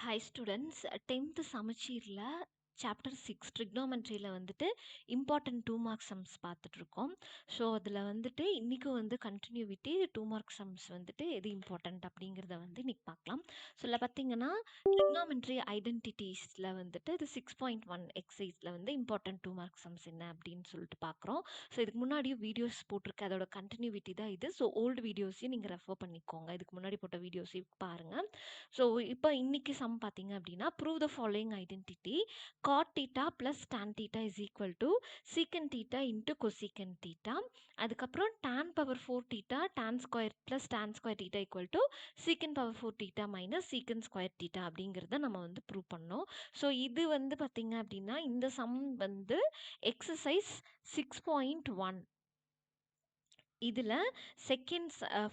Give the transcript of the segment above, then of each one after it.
Hi students, 10th Samacheerல chapter 6 trigonometryல வந்துட்டு important 2 mark sums பார்த்துட்டு இருக்கோம். ஸோ அதில் வந்துட்டு இன்னைக்கு வந்து continuity 2 mark sums வந்துட்டு எது important அப்படிங்கிறத வந்து இன்னைக்கு பார்க்கலாம். ஸோ இதில் பார்த்தீங்கன்னா trigonometry identitiesல வந்துட்டு இது 6.1 exerciseல வந்து important 2 mark sums என்ன அப்படின்னு சொல்லிட்டு பார்க்குறோம். ஸோ இதுக்கு முன்னாடியும் வீடியோஸ் போட்டிருக்கு, அதோட continuity தான் இது. ஸோ ஓல்டு வீடியோஸையும் நீங்கள் ரெஃபர் பண்ணிக்கோங்க, இதுக்கு முன்னாடி போட்ட வீடியோஸையும் பாருங்கள். ஸோ இப்போ இன்னைக்கு சம் பார்த்தீங்க அப்படின்னா prove the following identity cot theta plus tan theta is equal to secant theta into cosecant theta. அதுக்கப்புறம் tan power 4 theta tan square plus tan square theta equal to secant power 4 theta minus secant square theta அப்படிங்கிறத நம்ம வந்து prove பண்ணோம். So இது வந்து பார்த்தீங்க அப்படின்னா இந்த சம் வந்து எக்ஸசைஸ் 6.1 இதில்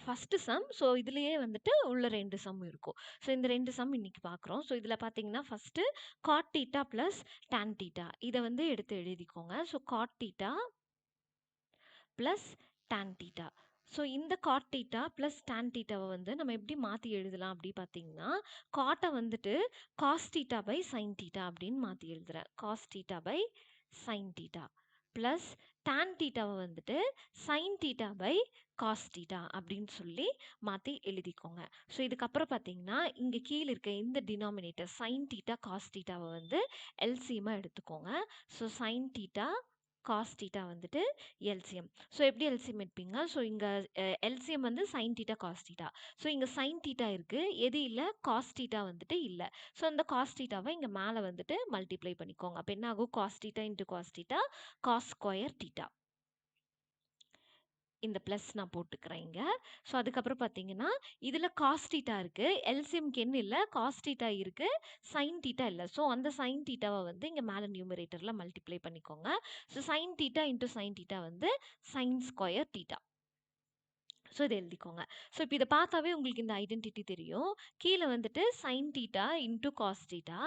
ஃபஸ்ட்டு சம். ஸோ இதுலேயே வந்துட்டு உள்ள 2 சம் இருக்கும். ஸோ இந்த 2 சம் இன்னைக்கு பார்க்குறோம். ஸோ இதில் பார்த்தீங்கன்னா first God theta plus tan theta இதை வந்து எடுத்து எழுதிக்கோங்க. So God theta plus tan theta. So இந்த காட் தீட்டா ப்ளஸ் tan தீட்டாவை வந்து நம்ம எப்படி மாற்றி எழுதலாம் அப்படி பார்த்தீங்கன்னா, காட்டை வந்துட்டு cos theta by sine theta அப்படின்னு மாற்றி எழுதுறேன். Cos theta by sine theta plus tan தீட்டாவை வந்துட்டு sine theta by cos theta அப்படின்னு சொல்லி மாற்றி எழுதிக்கோங்க. ஸோ இதுக்கப்புறம் பார்த்தீங்கன்னா இங்கே கீழே இருக்க இந்த டினாமினேட்டர் சைன் தீட்டா காஸ் தீட்டாவை வந்து எல்சிஎம்மாக எடுத்துக்கோங்க. So sine theta cos theta வந்துட்டு எல்சிஎம். ஸோ எப்படி எல்சிஎம் எடுப்பீங்க? ஸோ இங்கே எல்சிஎம் வந்து sine theta cos theta. So இங்கே சைன் தீட்டா இருக்குது, எது இல்லை? காஸ் தீட்டா வந்துட்டு இல்லை. ஸோ இந்த காஸ் தீட்டாவை இங்கே மேலே வந்துட்டு மல்டிப்ளை பண்ணிக்கோங்க. அப்போ என்ன ஆகும்? Cos theta into cos theta cos square theta. இந்த ப்ளஸ் நான் போட்டுக்கிறேன் இங்கே. ஸோ அதுக்கப்புறம் பார்த்தீங்கன்னா இதில் காஸ் தீட்டா இருக்குது, எல்சிஎம்க்கு என்ன இல்லை? காஸ் தீட்டா இருக்குது, சைன் தீட்டா இல்லை. ஸோ அந்த சைன் தீட்டாவை வந்து இங்கே மேலே நியூமரேட்டரில் மல்டிப்ளை பண்ணிக்கோங்க. So sine theta into sine theta வந்து சைன் ஸ்கொயர் தீட்டா. ஸோ இதை எழுதிக்கோங்க. ஸோ இப்போ இதை பார்த்தாவே உங்களுக்கு இந்த ஐடென்டிட்டி தெரியும். கீழே வந்துட்டு sine theta into cos theta,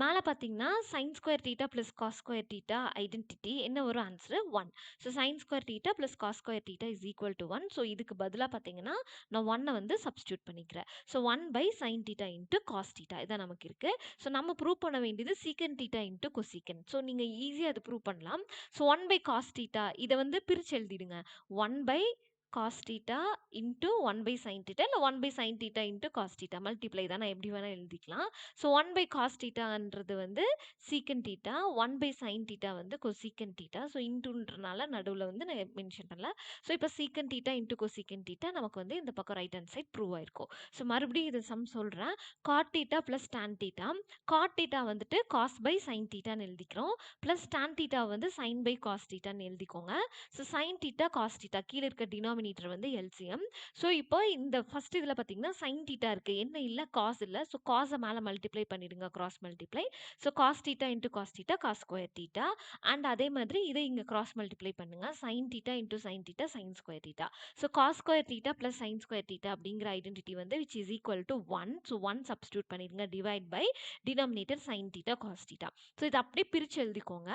மேலே பார்த்தீங்கன்னா sine square theta plus cos square theta identity என்ன வரும்? Answer 1. So sine square theta plus cos square theta is equal to 1. So இதுக்கு பதிலாக பார்த்தீங்கன்னா நான் 1 வந்து சப்ஸ்டியூட் பண்ணிக்கிறேன். So 1 by sine theta into cos theta இதான் நமக்கு இருக்குது. ஸோ நம்ம ப்ரூவ் பண்ண வேண்டியது சீக்கன் தீட்டா இன்ட்டு கொசிக்கன். ஸோ நீங்கள் ஈஸியாக அது ப்ரூவ் பண்ணலாம். ஸோ 1 பை காஸ் தீட்டா இதை வந்து பிரித்து எழுதிடுங்க. 1 by cos theta into 1 by sin theta இல்லை 1 by sin theta into cos theta multiply தான், நான் எப்படி வேணால் எழுதிக்கலாம். ஸோ 1 by cos thetaன்றது வந்து secant theta, 1 by sin theta வந்து cosecant theta. ஸோ இன்ட்டுன்றனால நடுவில் வந்து நான் மென்ஷன் பண்ணல. ஸோ இப்போ secant theta into cosecant theta நமக்கு வந்து இந்த பக்கம் ரைட் ஹேண்ட் சைட் ப்ரூவ் ஆயிருக்கும். ஸோ மறுபடியும் இது சம் சொல்கிறேன். cot theta plus tan theta, cot theta வந்துட்டு cos by sin thetaன்னு எழுதிக்கிறோம், ப்ளஸ் tan theta வந்து sin by cos thetaன்னு எழுதிக்கோங்க. So sin theta cos theta கீழே இருக்க டினாமினேட்டர் வந்து எல்சிஎம். ஸோ இப்போ இந்த ஃபர்ஸ்ட் இதில் பார்த்தீங்கன்னா sin theta இருக்குது, என்ன இல்லை? காஸ் இல்லை. ஸோ காஸை மேலே மல்டிப்ளை பண்ணிடுங்க, cross multiply. So cos theta into cos theta cos square theta. And அதே மாதிரி இதை இங்கே கிராஸ் மல்டிப்ளை பண்ணுங்க, sine theta into sine theta sine square theta. So cos square theta plus sine square theta அப்படிங்கிற identity வந்து which is equal to 1. So 1 substitute பண்ணிடுங்க, divide by denominator sine theta cos theta. So இதை அப்படியே பிரித்து எழுதிக்கோங்க.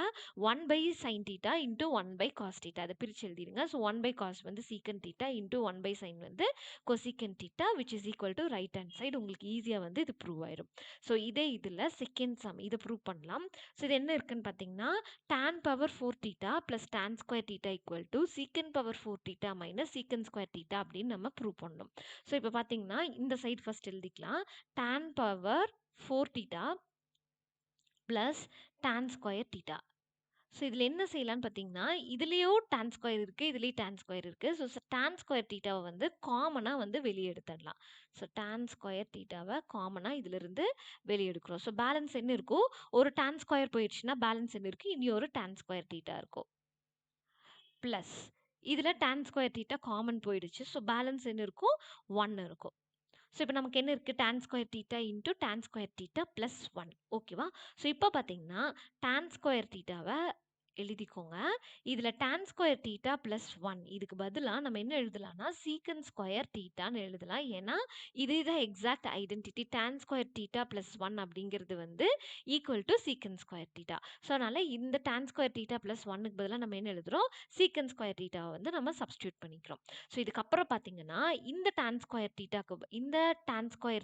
1 by sin theta into 1 by cos theta அதை பிரித்து எழுதிடுங்க. ஸோ 1 by cos வந்து secant theta into 1 by sin வந்து cosecant theta which is equal to right hand side. உங்களுக்கு ஈஸியாக வந்து இது ப்ரூவ் ஆயிடும். ஸோ இதே இதில் செகண்ட் சம் இதை ப்ரூவ் பண்ணலாம். ஸோ இது என்ன இருக்குன்னு பார்த்தீங்கன்னா tan power 4 theta plus tan square theta equal to secant power 4 theta minus secant square theta அப்படின்னு நம்ம ப்ரூவ் பண்ணணும். ஸோ இப்போ பார்த்தீங்கன்னா இந்த சைடு ஃபர்ஸ்ட் எழுதிக்கலாம். tan power 4 theta plus tan square theta. So இதில் என்ன செய்யலான்னு பார்த்தீங்கன்னா இதுலேயும் tan ஸ்கொயர் இருக்குது, இதுலேயும் tan ஸ்கொயர் இருக்குது. ஸோ tan ஸ்கொயர் தீட்டாவை வந்து காமனாக வந்து வெளியே எடுத்துடலாம். ஸோ tan ஸ்கொயர் தீட்டாவை காமனாக இதிலிருந்து வெளியே எடுக்கிறோம். ஸோ பேலன்ஸ் என்ன இருக்கும்? ஒரு tan ஸ்கொயர் போயிடுச்சுன்னா பேலன்ஸ் என்ன இருக்குது? இனி ஒரு tan ஸ்கொயர் தீட்டா இருக்கும். ப்ளஸ் இதில் tan ஸ்கொயர் தீட்டா காமன் போயிடுச்சு. ஸோ பேலன்ஸ் என்ன இருக்கும்? 1 இருக்கும். ஸோ இப்போ நமக்கு என்ன இருக்குது? tan square theta into tan square theta plus 1. ஓகேவா? ஸோ இப்போ பார்த்தீங்கன்னா tan ஸ்கொயர் தீட்டாவை எழுதிக்கோங்க. இதுல tan ஸ்கொயர் தீட்டா பிளஸ் 1 இதுக்கு பதிலா நம்ம என்ன எழுதலாம்னா சீக்கன் ஸ்கொயர் தீட்டான்னு எழுதலாம். ஏன்னா இதுதான் exact identity. tan square theta plus 1 அப்படிங்கிறது வந்து ஈக்குவல் டு சீக்கன் ஸ்கொயர் தீட்டா. ஸோ அதனால இந்த tan ஸ்கொயர் தீட்டா பிளஸ் 1க்கு பதிலாக நம்ம என்ன எழுதுறோம் சீக்கன் ஸ்கொயர் தீட்டாவை வந்து நம்ம சப்ஸ்டியூட் பண்ணிக்கிறோம். ஸோ இதுக்கப்புறம் பார்த்தீங்கன்னா இந்த tan ஸ்கொயர்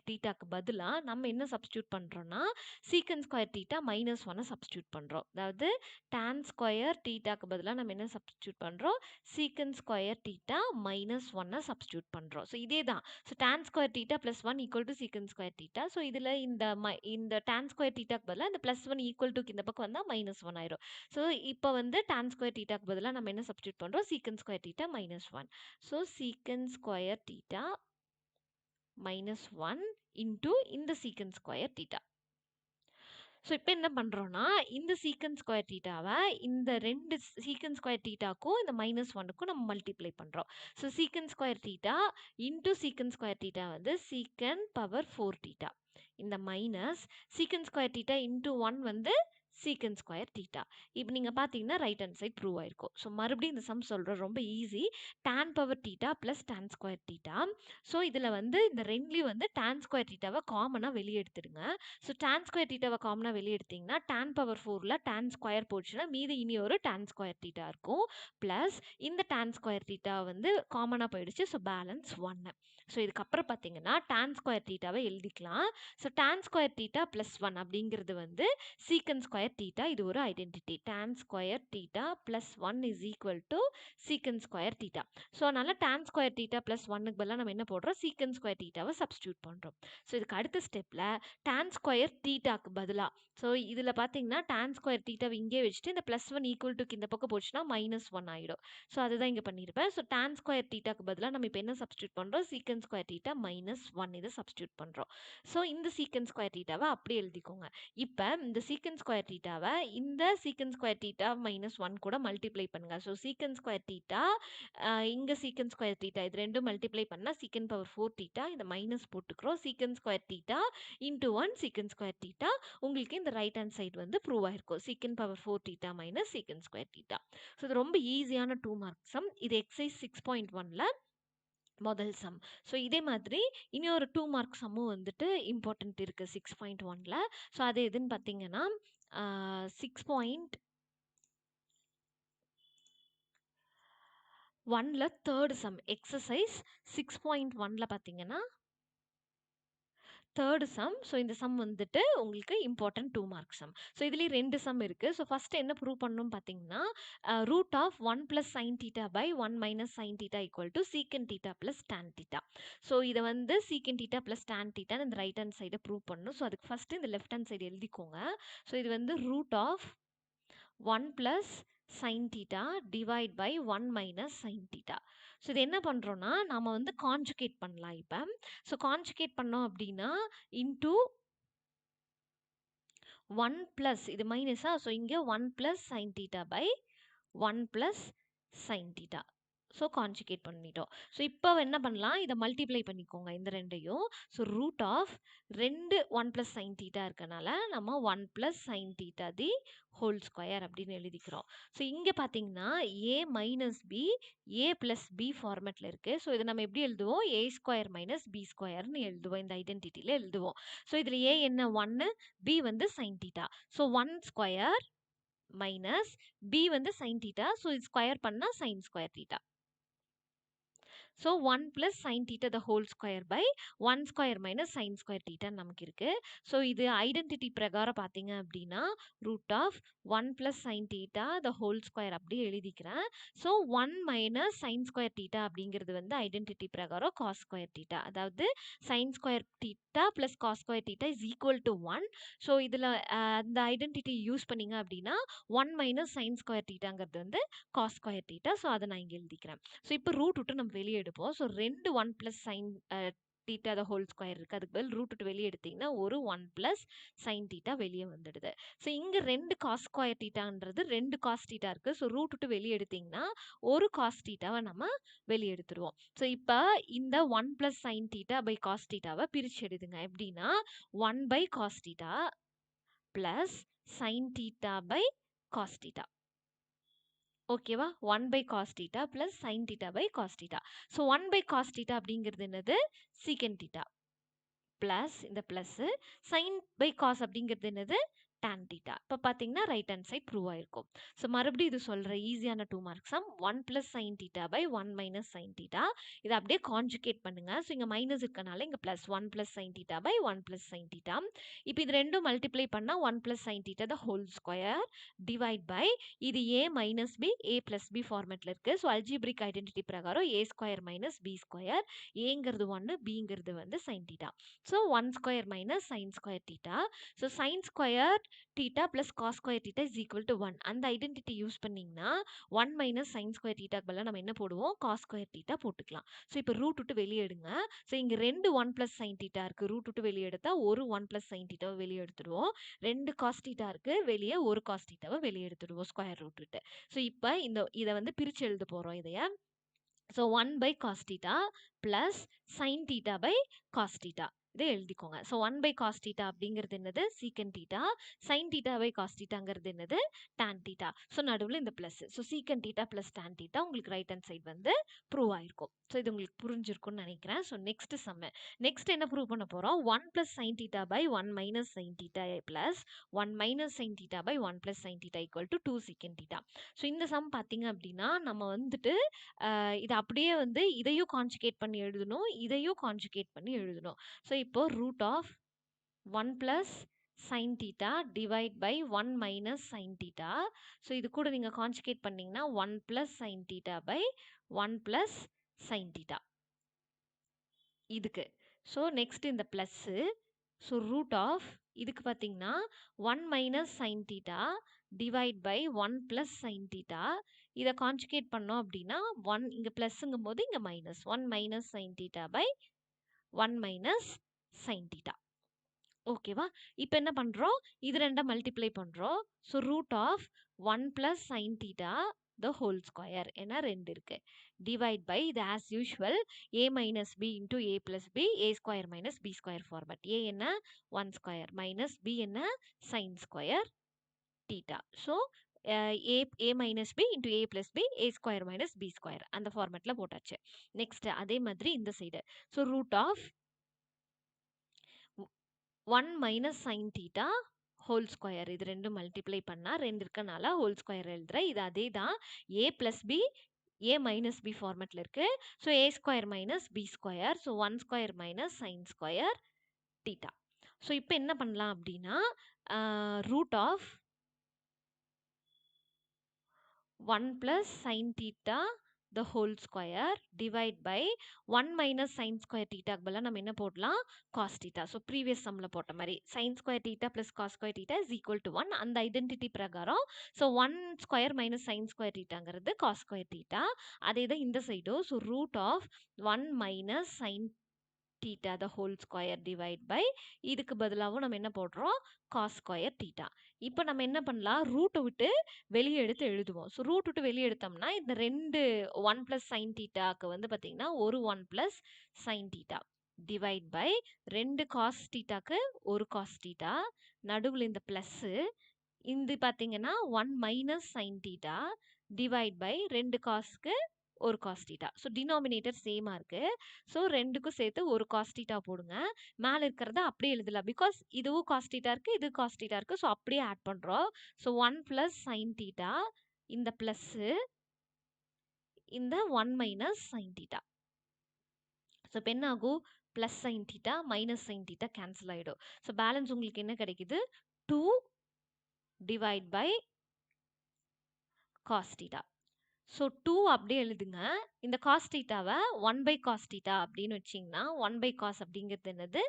தீட்டாக்கு பதிலாக நம்ம என்ன சப்ஸ்டியூட் பண்ணுறோம்னா சீக்கன் ஸ்கொயர் தீட்டா மைனஸ் 1 சப்ஸ்டியூட் பண்ணுறோம். அதாவது tan ஸ்கொயர் தீட்டாக்கு பதிலா நம்ம என்ன சப்ஸ்டிட்யூட் பண்றோம் சீக்கன் ஸ்கொயர் தீட்டா மைனஸ் 1 சப்ஸ்டிட்யூட் பண்றோம். ஸோ இதே தான். So tan square theta plus 1 equal to சீக்கன் ஸ்கொயர் தீட்டா. ஸோ இதுல இந்த tan ஸ்கொயர் தீட்டாக்கு பதிலா இந்த பிளஸ் 1 ஈக்குவல் டு இந்த பக்கம் வந்தா மைனஸ் 1 ஆயிரும். ஸோ இப்போ வந்து tan ஸ்கொயர் தீட்டாக்கு பதிலா நம்ம என்ன சப்ஸ்டிட்யூட் பண்றோம் சீக்கன் ஸ்கொயர் தீட்டா மைனஸ் 1. ஸோ சீக்கன் ஸ்கொயர் தீட்டா மைனஸ் 1 இன்டூ இந்த சீக்கன் ஸ்கொயர் தீட்டா. ஸோ இப்போ என்ன பண்ணுறோன்னா இந்த சீக்கன் ஸ்கொயர் தீட்டாவை இந்த ரெண்டு சீக்கன் ஸ்கொயர் தீட்டாக்கும் இந்த மைனஸ் 1க்கும் நம்ம மல்டிப்ளை பண்ணுறோம். ஸோ சீக்கன் ஸ்கொயர் தீட்டா இன்டூ சீக்கன் ஸ்கொயர் தீட்டா வந்து சீக்கன் பவர் 4 தீட்டா. இந்த மைனஸ் சீக்கன் ஸ்கொயர் தீட்டா இன்டூ 1 வந்து சீக்கன் ஸ்கொயர் தீட்டா. இப்போ நீங்கள் பார்த்தீங்கன்னா ரைட் ஹேண்ட் சைட் ப்ரூவ் ஆயிருக்கும். ஸோ மறுபடியும் இந்த சம் சொல்கிறோம், ரொம்ப easy. tan power theta plus tan square theta. So இதில் வந்து இந்த ரெண்டுலேயும் வந்து tan ஸ்கொயர் தீட்டாவை காமனாக வெளியே எடுத்துடுங்க. ஸோ tan ஸ்கொயர் தீட்டாவை காமனாக வெளியே எடுத்தீங்கன்னா tan பவர் 4ல் tan ஸ்கொயர் போச்சுன்னா மீதி இனி ஒரு tan ஸ்கொயர் தீட்டா இருக்கும். ப்ளஸ் இந்த tan ஸ்கொயர் தீட்டா வந்து காமனாக போயிடுச்சு. So balance 1. ஸோ இதுக்கப்புறம் பார்த்தீங்கன்னா tan ஸ்கொயர் தீட்டாவை எழுதிக்கலாம். So tan square theta plus 1 அப்படிங்கிறது வந்து சீக்கன் ஸ்கொயர் தீட்டா. இது ஒரு identity. tan square theta plus 1 is equal to சீக்கன் ஸ்கொயர் தீட்டா. ஸோ அதனால tan ஸ்கொயர் தீட்டா ப்ளஸ் 1க்கு பதிலாக நம்ம என்ன போடுறோம் சீக்கன் ஸ்கொயர் தீட்டாவை சப்ஸ்டியூட் பண்ணுறோம். ஸோ இதுக்கு அடுத்த ஸ்டெப்பில் tan ஸ்கொயர் தீட்டாக்கு பதிலாக ஸோ இதில் பார்த்தீங்கன்னா tan ஸ்கொயர் தீட்டாவை இங்கே வச்சுட்டு இந்த ப்ளஸ் 1 ஈக்குவல் டு இந்த பக்கம் போச்சுன்னா மைனஸ் 1 ஆகிடும். ஸோ அதுதான் இங்கே பண்ணியிருப்பேன். ஸோ tan ஸ்கொயர் தீட்டாக்கு பதிலாக நம்ம இப்போ என்ன சப்ஸ்டியூட் பண்ணுறோம் சீக்கன் ஸ்கொயர் தீட்டா மைனஸ் 1 இதை சப்ஸ்டியூட் பண்ணுறோம். ஸோ இந்த சீக்கன் ஸ்கொயர் தீட்டாவை அப்படியே எழுதிக்கோங்க. இப்போ இந்த சீக்கன் ஸ்கொயர் தீட்டாவை இந்த சீக்கன் ஸ்கொயர் தீட்டா மைனஸ் 1 கூட மல்டிப்ளை பண்ணுங்க. ஸோ சீக்கன் ஸ்கொயர் தீட்டா இங்கே சீக்கன் ஸ்கொயர் தீட்டா இது ரெண்டும் மல்டிப்ளை பண்ணால் சீக்கன் பவர் 4 தீட்டா இந்த மைனஸ் போட்டுக்கிறோம். சீக்கன் ஸ்கொயர் தீட்டா இன்டூ 1 சீக்கன் ஸ்கொயர் தீட்டா. உங்களுக்கு இந்த ரைட் ஹேண்ட் சைடு வந்து ப்ரூவ் ஆயிருக்கும். சீக்கன் பவர் 4 தீட்டா மைனஸ் சீக்கன் ஸ்கொயர் தீட்டா. ஸோ இது ரொம்ப ஈஸியான 2 மார்க் சம். இது எக்ஸசைஸ் 6.1ல் முதல் சம். ஸோ இதே மாதிரி இனி ஒரு 2 மார்க் சம்மும் வந்துட்டு இம்பார்ட்டன்ட் இருக்குது 6.1ல். ஸோ அது எதுன்னு பார்த்தீங்கன்னா 6.1ல் தேர்ட் சம் எக்ஸசைஸ் 6.1ல் பார்த்தீங்கன்னா தேர்ட் சம். ஸோ இந்த சம் வந்துட்டு உங்களுக்கு இம்பார்ட்டன்ட் 2 மார்க் சம். ஸோ இதுலேயும் 2 சம் இருக்குது. ஸோ ஃபர்ஸ்ட் என்ன ப்ரூவ் பண்ணணும் பார்த்தீங்கன்னா root of 1 + sin θ by 1 - sin θ equal to secant θ + tan θ. So இதை வந்து சீக்கன் θ + tan θ இந்த ரைட் ஹேண்ட் சைடை ப்ரூவ் பண்ணணும். ஸோ அதுக்கு ஃபர்ஸ்ட் இந்த லெஃப்ட் ஹேண்ட் சைடு எழுதிக்கோங்க. ஸோ இது வந்து root of 1 + sin θ divide by 1 - sin θ. So இது என்ன பண்ணுறோன்னா நாம் வந்து கான்ஜுகேட் பண்ணலாம் இப்போ. ஸோ கான்ஜுகேட் பண்ணோம் அப்படின்னா இன்டூ 1 + இது மைனஸா. ஸோ இங்கே 1 + sin θ by 1 + sin θ. So conjugate பண்ணிட்டோம். ஸோ இப்போ என்ன பண்ணலாம் இதை மல்டிப்ளை பண்ணிக்கோங்க இந்த ரெண்டையும். ஸோ ரூட் ஆஃப் 1 + sin θ இருக்கனால நம்ம 1 + sin θ தி ஹோல் ஸ்கொயர் அப்படின்னு எழுதிக்கிறோம். ஸோ இங்கே பார்த்தீங்கன்னா a - b a + b ஃபார்மேட்டில் இருக்குது. ஸோ இதை நம்ம எப்படி எழுதுவோம் a² - b² எழுதுவோம். இந்த ஐடென்டிட்டியில் எழுதுவோம். ஸோ இதில் a என்ன 1 b வந்து sin θ. So 1 square minus b வந்து sin θ. ஸோ இது ஸ்கொயர் பண்ணால் sin square θ. So 1 + sin θ the whole square by 1² - sin square θ நமக்கு இருக்கு. ஸோ இது ஐடென்டிட்டி பிரகாரம் பார்த்தீங்க அப்படின்னா root of 1 + sin θ the whole square அப்படி எழுதிக்கிறேன். ஸோ 1 - sin square θ அப்படிங்கிறது வந்து ஐடென்டிட்டி பிரகாரம் cos square θ. அதாவது sin square θ + cos square θ is equal to 1. So இதில் அந்த ஐடென்டிட்டி யூஸ் பண்ணீங்க அப்படின்னா 1 - sin square θங்கிறது வந்து cos square θ. ஸோ அதை நான் இங்கே எழுதிக்கிறேன். ஸோ இப்போ ரூட் விட்டு நம்ம வெளியே எடுப்போம். So 2 1 + sin θ the whole square இருக்குது. அதுக்கு பதில் ரூட் விட்டு வெளியே எடுத்தீங்கன்னா ஒரு 1 + sin θ வெளியே வந்துடுது. ஸோ இங்கே 2 cos square θன்றது 2 cos θ இருக்குது. ஸோ ரூட் விட்டு வெளியே எடுத்தீங்கன்னா ஒரு cos θவை நம்ம வெளியே எடுத்துருவோம். ஸோ இப்போ இந்த 1 + sin θ by cos θவை பிரித்து எடுதுங்க. எப்படின்னா 1/cos θ + sin θ by cos θ. ஓகேவா? 1 by cos theta plus sin theta by cos theta. So 1 by cos theta அப்படிங்கிறது என்னது? secant theta. பிளஸ் இந்த பிளஸ் sin by cos அப்படிங்கிறது என்னது? tan theta. இப்போ பார்த்தீங்கன்னா ரைட் ஹேண்ட் சைட் ப்ரூவ் ஆயிருக்கும். ஸோ மறுபடியும் இது சொல்கிறேன் ஈஸியான 2 mark some 1 plus sin theta by 1 minus sin theta. இதை அப்படியே கான்ஜுகேட் பண்ணுங்க. ஸோ இங்கே மைனஸ் இருக்கனால இங்கே plus 1 plus sin theta by 1 plus sin theta. இப்போ இது ரெண்டும் மல்டிப்ளை பண்ணால் 1 plus sin theta the whole square divide by இது a minus b a plus b ஃபார்மேட்டில் இருக்குது. ஸோ அல்ஜிப்ரிக் ஐடென்டிட்டி பிரகாரம் a square minus b square ஏங்கிறது 1 bங்கிறது வந்து sin theta. So 1 square minus sin square theta. So sin square theta plus cos square theta is equal to 1. அந்த identity use பண்ணிங்கன்னா 1 minus sin square theta பதிலா நம்ம என்ன போடுவோம்? cos square theta போட்டுக்கலாம். So இப்போ ரூட் விட்டு வெளியே எடுங்க. ஸோ இங்கே 2 1 plus sin theta இருக்குது. ரூட் விட்டு வெளியே எடுத்தா ஒரு 1 plus sin theta வெளியே எடுத்துடுவோம். 2 cos theta இருக்குது. வெளியே ஒரு cos theta வெளியே எடுத்துடுவோம் ஸ்கொயர் ரூட் விட்டு. ஸோ இப்போ இதை வந்து பிரித்து எழுத போகிறோம் இதைய. So 1 by cos theta plus sin theta by cos theta. இதை எழுதிக்கோங்க. ஸோ 1 by cos theta அப்படிங்கிறது என்னது? secant theta. sin theta by cos thetaங்கிறது என்னது? tan theta. ஸோ நடுவில் இந்த plus. So secant theta plus tan theta உங்களுக்கு ரைட் ஹேண்ட் சைட் வந்து prove ஆயிருக்கும். ஸோ இது உங்களுக்கு புரிஞ்சிருக்கும்னு நினைக்கிறேன். ஸோ நெக்ஸ்ட் சம்மு. நெக்ஸ்ட் என்ன ப்ரூவ் பண்ண போகிறோம்? 1 plus sin theta by 1 minus sin theta plus 1 minus sin theta by 1 plus sin theta equal to 2 secant theta. So இந்த சம் பார்த்தீங்க அப்படின்னா நம்ம வந்துட்டு இது அப்படியே வந்து இதையும் கான்ஜுகேட் பண்ணி எழுதணும், இதையும் கான்ஜுகேட் பண்ணி எழுதணும். ஸோ இப்போ root of 1 plus sin theta divide by 1 minus sin theta. So இது கூட நீங்கள் கான்ஜுகேட் பண்ணிங்கன்னா 1 plus sin theta by 1 plus sin theta இதுக்கு. ஸோ நெக்ஸ்ட் இந்த ப்ளஸ்ஸு. ஸோ ரூட் ஆஃப் இதுக்கு பார்த்தீங்கன்னா 1 minus sin theta divide by 1 plus sin theta. இதை conjugate பண்ணோம் அப்படின்னா 1 இங்கே ப்ளஸ்ஸுங்கும் போது இங்கே minus 1 minus sin theta by 1 minus sin theta. ஓகேவா? இப்போ என்ன பண்ணுறோம்? இது ரெண்டை மல்டிப்ளை பண்ணுறோம். So root of 1 plus sin theta the whole square ஏன்னா 2 இருக்கு. டிவைட் பை இது as usual a minus b into a plus b a square minus b square format. a என்ன 1 square minus b என்ன sin square theta. So a minus b into a plus b a square minus b square அந்த ஃபார்மேட்டில் போட்டாச்சு. Next அதே மாதிரி இந்த side. So root of 1 minus sin theta whole square இது ரெண்டும் மல்டிப்ளை பண்ணால் 2 இருக்கனால ஹோல் ஸ்கொயர் எழுதுறேன். இது அதே தான் a plus b a minus b ஃபார்மேட்டில் இருக்குது. So a square minus b square. So 1 square minus sin square theta. So இப்போ என்ன பண்ணலாம் அப்படின்னா root of 1 plus sin theta the whole square divide by 1 minus sin square theta பதிலா நம்ம என்ன போடலாம்? cos theta. ஸோ ப்ரீவியஸ் சம்மில் போட்ட மாதிரி sin square theta plus cos square theta is equal to 1 அந்த ஐடென்டிட்டி பிரகாரம். So 1 square minus sin square thetaங்கிறது cos square theta. அதே தான் இந்த சைடும். So root of 1 minus sin theta the whole square divide by இதுக்கு பதிலாகவும் நம்ம என்ன போடுறோம்? cos square theta. இப்போ நம்ம என்ன பண்ணலாம்? ரூட்டை விட்டு வெளியே எடுத்து எழுதுவோம். ஸோ ரூட் விட்டு வெளியே எடுத்தோம்னா இந்த 2 1 plus sin thetaக்கு வந்து பார்த்தீங்கன்னா ஒரு 1 plus sin theta divide by 2 cos thetaக்கு ஒரு cos theta நடுவில் இந்த ப்ளஸ்ஸு இது பார்த்தீங்கன்னா 1 minus sin theta divide by 2 காஸ்க்கு ஒரு cos theta. ஸோ டினாமினேட்டர் சேமாக இருக்குது. ஸோ ரெண்டுக்கும் சேர்த்து ஒரு cos theta போடுங்க. மேலே இருக்கிறத அப்படியே எழுதலாம். பிகாஸ் இதுவும் cos theta இருக்குது, இது cos theta இருக்குது. ஸோ அப்படியே ஆட் பண்ணுறோம். ஸோ 1 plus sin theta இந்த ப்ளஸ்ஸு இந்த 1 minus sin theta. ஸோ இப்போ என்ன ஆகும்? Plus sin theta minus sin theta cancel ஆகிடும். ஸோ பேலன்ஸ் உங்களுக்கு என்ன கிடைக்குது? 2 divide by cos theta. So 2 அப்படியே எழுதுங்க. இந்த cos thetaவை 1 by cos theta அப்படின்னு வச்சிங்கன்னா 1 by cos அப்படிங்கிறது என்னது?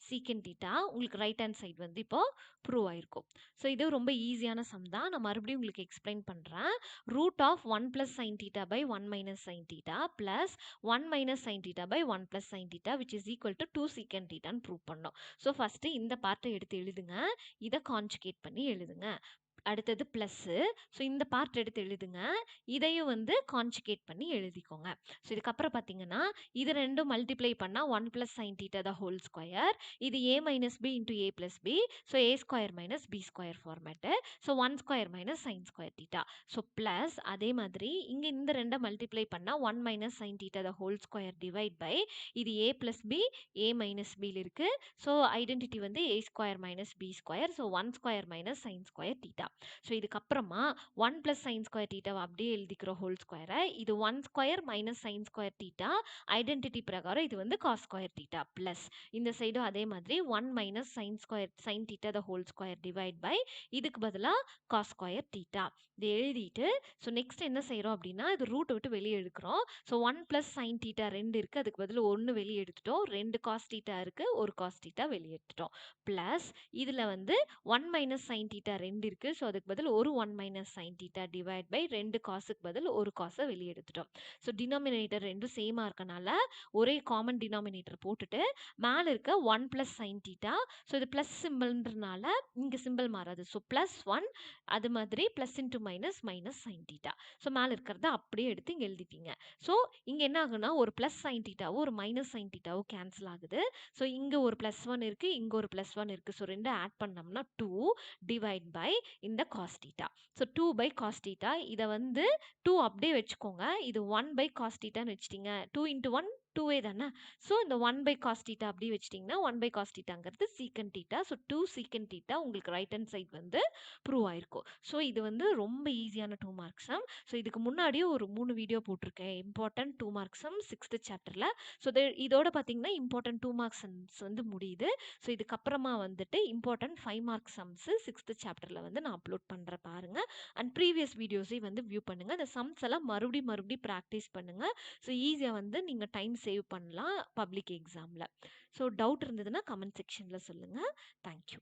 secant theta. உங்களுக்கு ரைட் ஹேண்ட் சைடு வந்து இப்போ ப்ரூவ் ஆயிருக்கும். ஸோ இது ரொம்ப ஈஸியான சம் தான். நான் மறுபடியும் உங்களுக்கு எக்ஸ்பிளைன் பண்ணுறேன். Root of 1 plus sin theta by 1 minus sin theta plus 1 minus sin theta by 1 plus sin theta which is equal to 2 secant thetaன்னு prove பண்ணோம். ஸோ ஃபஸ்ட்டு இந்த பார்ட்டை எடுத்து எழுதுங்க. இதை கான்ஜுகேட் பண்ணி எழுதுங்க. அடுத்தது ப்ளஸ்ஸு. ஸோ இந்த பார்ட் எடுத்து எழுதுங்க. இதையும் வந்து கான்ஜுகேட் பண்ணி எழுதிக்கோங்க. ஸோ இதுக்கப்புறம் பார்த்தீங்கன்னா, இது 2ம் மல்டிப்ளை பண்ணா 1 + sin θ த ஹோல் ஸ்கொயர். இது a - b × a + b. So a² - b² format. So 1² - sin square θ. So plus அதே மாதிரி இங்க இந்த 2 மல்டிப்ளை பண்ணா 1 - sin θ the whole square divide by இது a + b, a - b ல இருக்கு. ஸோ ஐடென்டிட்டி வந்து a² - b². So 1² - sin square θ. So இதுக்கப்புறமா 1 + sin ஸ்கொயர் θ அப்படியே எழுதிக்கிறோம் ஹோல் ஸ்கொயர. இது 1² - sin ஸ்கொயர் θ. ஐடென்டிட்டி பிரகாரம் இது வந்து cos ஸ்கொயர் θ பிளஸ் இந்த சைடும் அதே மாதிரி 1 - sin θ the whole square divide by இதுக்கு பதிலா cos ஸ்கொயர் θ. இதை எழுதிட்டு ஸோ நெக்ஸ்ட் என்ன செய்றோம் அப்படின்னா, இது ரூட்ட விட்டு வெளியே எடுக்கிறோம். ஸோ 1 + sin θ 2 இருக்கு. அதுக்கு பதிலா 1 வெளியே எடுத்துட்டோம். 2 cos θ இருக்கு. ஒரு cos θ வெளியே எடுத்துட்டோம். பிளஸ் இதுல வந்து 1 - sin θ 2 இருக்கு. ஸோ அதுக்கு பதில் ஒரு 1 - sin θ டிவைட் பை 2 காசுக்கு பதில் ஒரு காசை வெளியே எடுத்துட்டோம். ஸோ டினாமினேட்டர் ரெண்டும் சேமா இருக்கனால ஒரே காமன் டினாமினேட்டர் போட்டுட்டு மேல இருக்க 1 + sin θ. ஸோ இது பிளஸ் சிம்பிள்ன்றனால இங்க சிம்பிள் மாறாது. ஸோ +1 அது மாதிரி plus into minus minus sin θ. So மேல இருக்கிறத அப்படியே எடுத்து இங்க எழுதிப்பீங்க. ஸோ இங்க என்ன ஆகுனா ஒரு பிளஸ் sin θவும் ஒரு மைனஸ் sin θவும் கேன்சல் ஆகுது. ஸோ இங்க ஒரு +1 இருக்கு. இங்க ஒரு +1 இருக்கு. ஸோ 2 ஆட் பண்ணோம்னா 2 டிவைட் பை இந்த cos θ. So 2/cos θ. இத வந்து 2 அப்படியே வச்சுக்கோங்க. இது 1/cos θன்னு வச்சுட்டீங்க. 2 × 1 2 தானே. ஸோ இந்த 1/cos θ அப்படியே வச்சுட்டீங்கன்னா 1/cos θங்கிறது secant θ. ஸோ 2 secant θ உங்களுக்கு ரைட் ஹேண்ட் சைடு வந்து ப்ரூவ் ஆயிருக்கும். ஸோ இது வந்து ரொம்ப ஈஸியான 2 மார்க்ஸ் சம். ஸோ இதுக்கு முன்னாடியே ஒரு 3 வீடியோ போட்டிருக்கேன். இம்பார்ட்டன்ட் 2 மார்க்ஸ் சம் 6th சாப்டர்ல. ஸோ இதோட பார்த்தீங்கன்னா இம்பார்ட்டன்ட் 2 மார்க்ஸ் சம்ஸ் வந்து முடியுது. ஸோ இதுக்கப்புறமா வந்துட்டு இம்பார்ட்டன்ட் 5 மார்க்ஸ் சம்ஸ் 6th சாப்டர்ல வந்து நான் அப்லோட் பண்றேன் பாருங்க. அண்ட் ப்ரீவியஸ் வீடியோஸையும் வந்து வியூ பண்ணுங்க. இந்த சம்ஸ் எல்லாம் மறுபடியும் ப்ராக்டிஸ் பண்ணுங்க. ஸோ ஈஸியா வந்து நீங்க டைம் சேவ் பண்ணலாம் பப்ளிக் எக்ஸாம்ல. ஸோ டவுட் இருந்ததுன்னா கமெண்ட் செக்ஷன்ல சொல்லுங்க. Thank you.